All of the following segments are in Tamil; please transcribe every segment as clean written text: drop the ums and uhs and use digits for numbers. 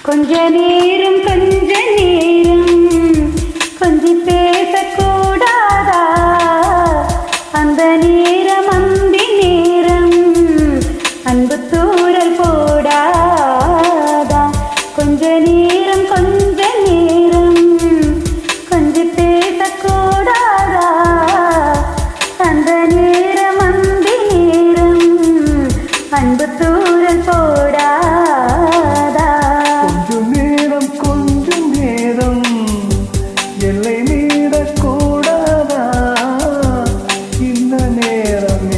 கொஞ்ச நேரம் கொஞ்சம் பேசக்கூடாதா? அந்த நேரம் அந்தி நேரம் அன்பு தூரல் போடாதா? கொஞ்ச நேரம் கொஞ்சம் பேசக்கூடாதா? அந்த நேரம் அந்தி நேரம் அன்பு தூரல் போடாதா? கொஞ்சம் நேரம் எல்லை மீறக்கூடாதா? இந்த நேரம்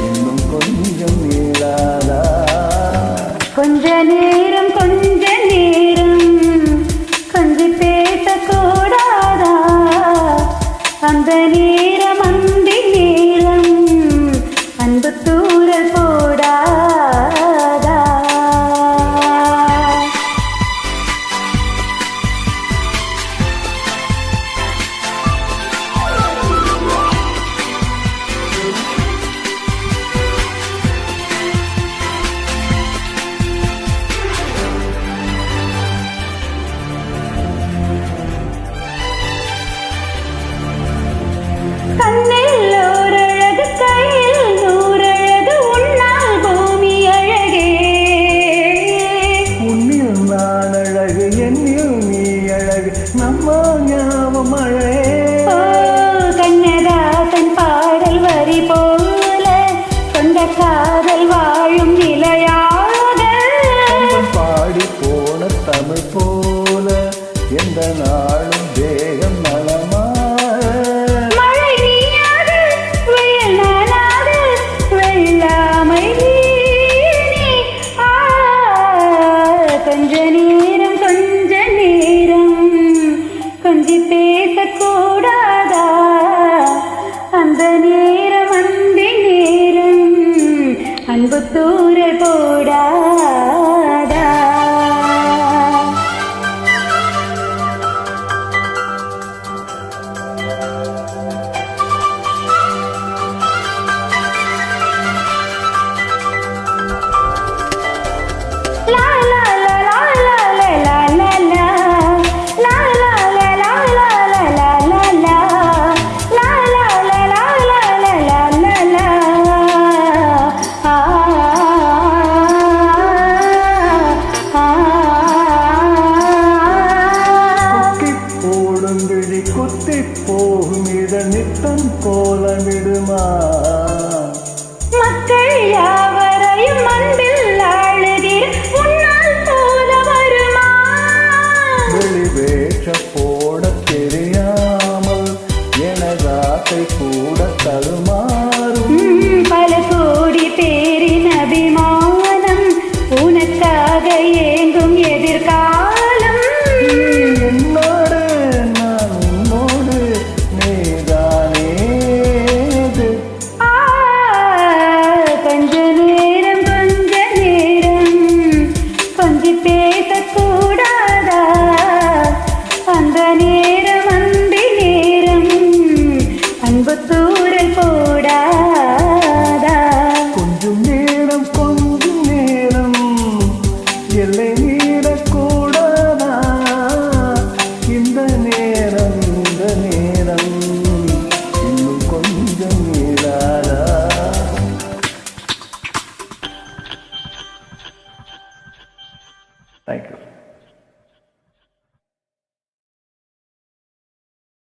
இன்னும் கொஞ்சம் மீறாதா? கொஞ்ச நேரம் கொஞ்சம் பேசக்கூடாதா? அந்த நேரம் அந்தி நேரம் அன்பு தூரல் போடாதா? கண்ணில் ஓரழகு கையில் நூறழகு உன்னால் பூமி அழகே. உன்னில் நான் அழகு என்னில் நீ அழகு நம்ம ஞாபகம் அழகே. கண்ணதாசன் பாடல் வரி போல கொண்ட காதல் வாழும் நிலையாக பாடி போன தமிழ் போல எந்த நாளும் தேகம் நலமா. கொஞ்ச நேரம் கொஞ்சம் பேசக்கூடாதா? அந்த நேரம் அந்தி நேரம் அன்பு தூரல் போடாதா? குத்தி போகும் இதழ் நித்தம் கோலமிடுமா? மக்கள் யாவரையும் அன்பில் ஆளுகிற உன்னால் போல வருமா? வெளிவேஷ போட தெரியாமல் எனதாசை கூட தருமாறும். பல கோடி பேரின் அபிமானம் உனக்காக ஏங்கும் எதிர்காலம். என்னோடு நான் உன்னோடு நீதானே. கொஞ்ச நேரம் கொஞ்சம் பேசக்கூடாதா? அந்த நேரம் அந்தி நேரம் அன்பு தூரல் போடாதா? கொஞ்சம் நேரம் எல்லை மீறக்கூடாதா? இந்த நேரம் இன்னும் கொஞ்சம் மீறாதா? Thank you.